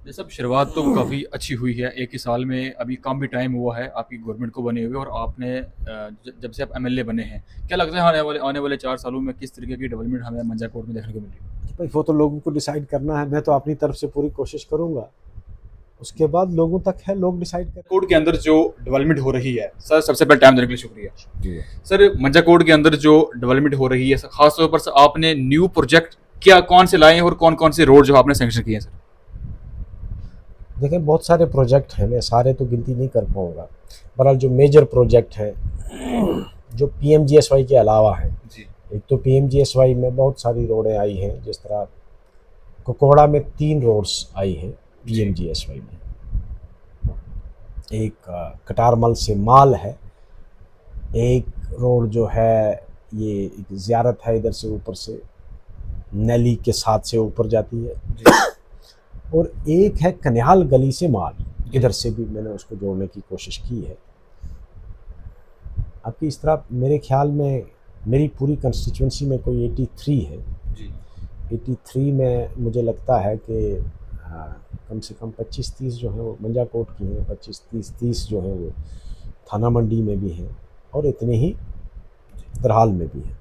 ये सब शुरुआत तो काफ़ी अच्छी हुई है। एक ही साल में अभी कम भी टाइम हुआ है आपकी गवर्नमेंट को बने हुए और आपने जब से आप एमएलए बने हैं, क्या लगता है आने वाले 4 सालों में किस तरीके की डेवलपमेंट हमें मंझाकोट में देखने को मिलेगी? भाई वो तो लोगों को डिसाइड करना है, मैं तो अपनी तरफ से पूरी कोशिश करूंगा, उसके बाद लोगों तक है, लोग डिसाइड करें। कोट के अंदर जो डेवलपमेंट हो रही है सर, सबसे पहले टाइम देने के लिए शुक्रिया। जी। सर, मंझाकोट के अंदर जो डेवलपमेंट हो रही है खास तौर पर सर, आपने न्यू प्रोजेक्ट क्या कौन से लाए हैं और कौन कौन से रोड जो आपने सैंक्शन किए हैं सर? देखें, बहुत सारे प्रोजेक्ट हैं, मैं सारे तो गिनती नहीं कर पाऊंगा। बहरहाल जो मेजर प्रोजेक्ट हैं जो पीएमजीएसवाई के अलावा हैं, जी। एक तो पीएमजीएसवाई में बहुत सारी रोडें आई हैं, जिस तरह कुकोड़ा में 3 रोड्स आई हैं जी। पीएमजीएसवाई में। एक कटारमल से माल है, एक रोड जो है ये एक ज़ियारत है, इधर से ऊपर से नैली के साथ से ऊपर जाती है, जी। और एक है कन्याल गली से माल, इधर से भी मैंने उसको जोड़ने की कोशिश की है। आपकी इस तरह मेरे ख्याल में मेरी पूरी कंस्टिट्यूंसी में कोई 83 है। जी। 83 में मुझे लगता है कि कम से कम 25-30 जो हैं वो मंझाकोट की हैं, 25-30 जो हैं वो थाना मंडी में भी हैं, और इतने ही तरहाल में भी हैं।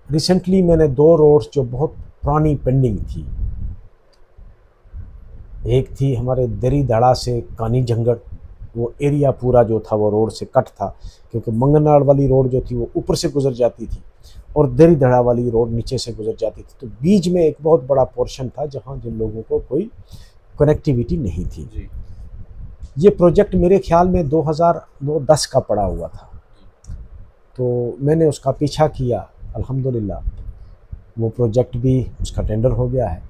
रिसेंटली मैंने 2 रोड्स जो बहुत पुरानी पेंडिंग थी, एक थी हमारे दरी धड़ा से कानी जंगड़, वो एरिया पूरा जो था वो रोड से कट था, क्योंकि मंगनाड़ वाली रोड जो थी वो ऊपर से गुजर जाती थी और दरी धड़ा वाली रोड नीचे से गुजर जाती थी, तो बीच में एक बहुत बड़ा पोर्शन था जहाँ जिन लोगों को कोई कनेक्टिविटी नहीं थी। जी। ये प्रोजेक्ट मेरे ख्याल में 2009-10 का पड़ा हुआ था, तो मैंने उसका पीछा किया, अल्हम्दुलिल्लाह वो प्रोजेक्ट भी उसका टेंडर हो गया है।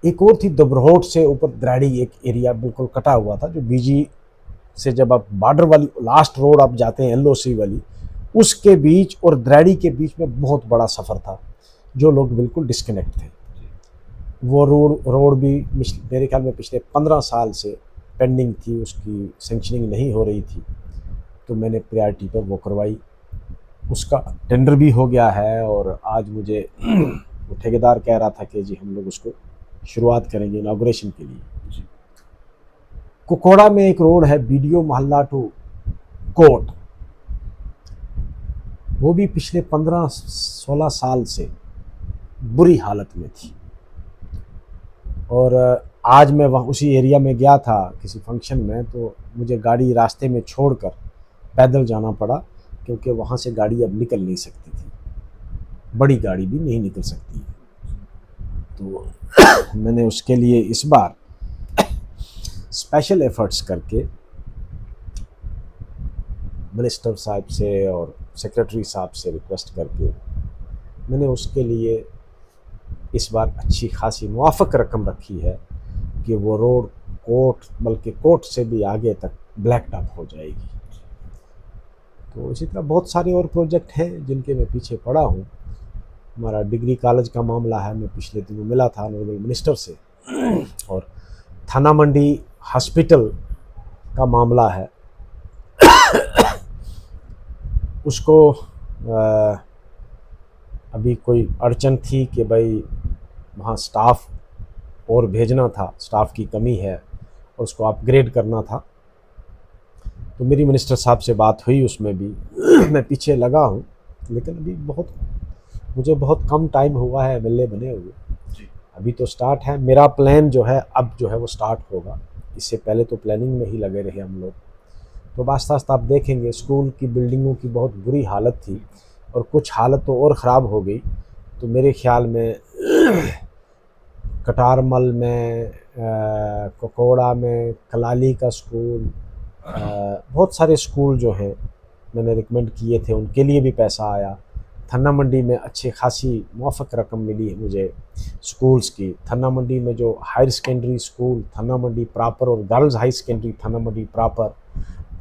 एक और थी दबरहोट से ऊपर द्राड़ी, एक एरिया बिल्कुल कटा हुआ था, जो बीजी से जब आप बॉर्डर वाली लास्ट रोड आप जाते हैं एलओसी वाली, उसके बीच और द्राड़ी के बीच में बहुत बड़ा सफ़र था, जो लोग बिल्कुल डिस्कनेक्ट थे। वो रोड भी मेरे ख्याल में पिछले 15 साल से पेंडिंग थी, उसकी सेंक्शनिंग नहीं हो रही थी, तो मैंने प्रायोरिटी पर वो करवाई। उसका टेंडर भी हो गया है, और आज मुझे वो ठेकेदार कह रहा था कि जी हम लोग उसको शुरुआत करेंगे इनाग्रेशन के लिए। जी। कुकोड़ा में एक रोड है बीडीओ मोहल्ला टू कोट, वो भी पिछले 15-16 साल से बुरी हालत में थी, और आज मैं वहाँ उसी एरिया में गया था किसी फंक्शन में, तो मुझे गाड़ी रास्ते में छोड़कर पैदल जाना पड़ा, क्योंकि वहाँ से गाड़ी अब निकल नहीं सकती थी, बड़ी गाड़ी भी नहीं निकल सकती। तो मैंने उसके लिए इस बार स्पेशल एफर्ट्स करके मिनिस्टर साहब से और सेक्रेटरी साहब से रिक्वेस्ट करके मैंने उसके लिए इस बार अच्छी खासी मुआफ़क रकम रखी है कि वो रोड कोर्ट, बल्कि कोर्ट से भी आगे तक ब्लैक टॉप हो जाएगी। तो इसी तरह बहुत सारे और प्रोजेक्ट हैं जिनके मैं पीछे पड़ा हूँ। हमारा डिग्री कॉलेज का मामला है, मैं पिछले दिनों मिला था ऑनरेबल मिनिस्टर से, और थाना मंडी हॉस्पिटल का मामला है, उसको अभी कोई अड़चन थी कि भाई वहाँ स्टाफ और भेजना था, स्टाफ की कमी है और उसको अपग्रेड करना था, तो मेरी मिनिस्टर साहब से बात हुई, उसमें भी मैं पीछे लगा हूँ, लेकिन अभी मुझे बहुत कम टाइम हुआ है एमएलए बने हुए। जी। अभी तो स्टार्ट है, मेरा प्लान जो है अब जो है वो स्टार्ट होगा, इससे पहले तो प्लानिंग में ही लगे रहे हम लोग। तो आस्ता आस्ता आप देखेंगे, स्कूल की बिल्डिंगों की बहुत बुरी हालत थी और कुछ हालत तो और ख़राब हो गई, तो मेरे ख्याल में कटारमल में, कुकोड़ा में, कलाली का स्कूल, बहुत सारे स्कूल जो हैं मैंने रिकमेंड किए थे, उनके लिए भी पैसा आया। थन्ना मंडी में अच्छी खासी मुआफ़क रकम मिली है मुझे स्कूल्स की। थन्ना मंडी में जो हायर सेकेंडरी स्कूल थन्ना मंडी प्रॉपर और गर्ल्स हाई सेकेंडरी थन्ना मंडी प्रॉपर,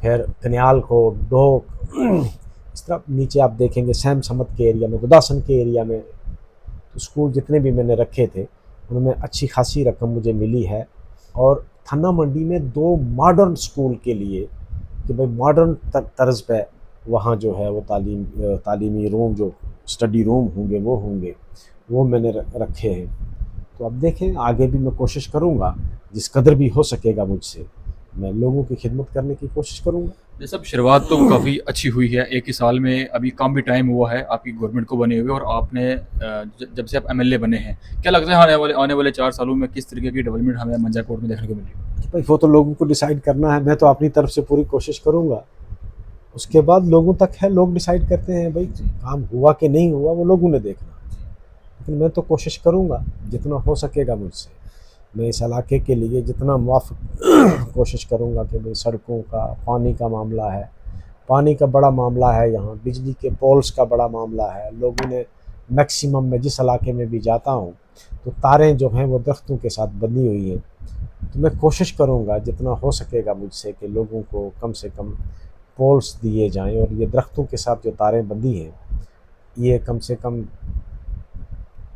फिर कन्याल को डोक, इस तरह नीचे आप देखेंगे सैम समत के एरिया में, गुदासन के एरिया में, तो स्कूल जितने भी मैंने रखे थे उनमें अच्छी खासी रकम मुझे मिली है। और थन्ना मंडी में 2 मॉडर्न स्कूल के लिए कि भाई मॉडर्न तर्ज पे वहाँ जो है वो तालीमी रूम, जो स्टडी रूम होंगे वो मैंने रखे हैं। तो अब देखें, आगे भी मैं कोशिश करूँगा, जिस कदर भी हो सकेगा मुझसे मैं लोगों की खिदमत करने की कोशिश करूँगा। जैसे अब शुरुआत तो काफ़ी अच्छी हुई है, एक ही साल में अभी कम भी टाइम हुआ है आपकी गवर्नमेंट को बने हुए, और आपने जब से आप एमएलए बने हैं, क्या लगता है आने वाले 4 सालों में किस तरीके की डेवलपमेंट हमें मंजाकोट में देखने को मिल रही है? भाई वो तो लोगों को डिसाइड करना है, मैं तो अपनी तरफ से पूरी कोशिश करूँगा, उसके बाद लोगों तक है, लोग डिसाइड करते हैं भाई काम हुआ कि नहीं हुआ वो लोगों ने देखना। लेकिन मैं तो कोशिश करूँगा जितना हो सकेगा मुझसे, मैं इस इलाके के लिए जितना मुआफ़ कोशिश करूँगा कि भाई सड़कों का, पानी का मामला है, पानी का बड़ा मामला है यहाँ, बिजली के पोल्स का बड़ा मामला है। लोगों ने मैक्सिमम, मैं जिस इलाके में भी जाता हूँ तो तारें जो हैं वो दरख्तों के साथ बंधी हुई हैं, तो मैं कोशिश करूँगा जितना हो सकेगा मुझसे कि लोगों को कम से कम पोल्स दिए जाएं, और ये दरख्तों के साथ जो तारें बंधी हैं ये कम से कम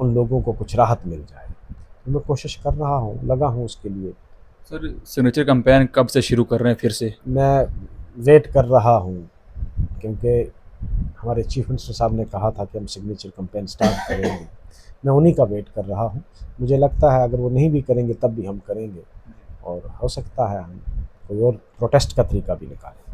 उन लोगों को कुछ राहत मिल जाए। तो मैं कोशिश कर रहा हूँ, लगा हूँ उसके लिए। सर सिग्नेचर कैंपेन कब से शुरू कर रहे हैं फिर से? मैं वेट कर रहा हूँ क्योंकि हमारे चीफ मिनिस्टर साहब ने कहा था कि हम सिग्नेचर कैंपेन स्टार्ट करेंगे, मैं उन्हीं का वेट कर रहा हूँ। मुझे लगता है अगर वो नहीं भी करेंगे तब भी हम करेंगे, और हो सकता है हम कोई और प्रोटेस्ट का तरीका भी निकालें।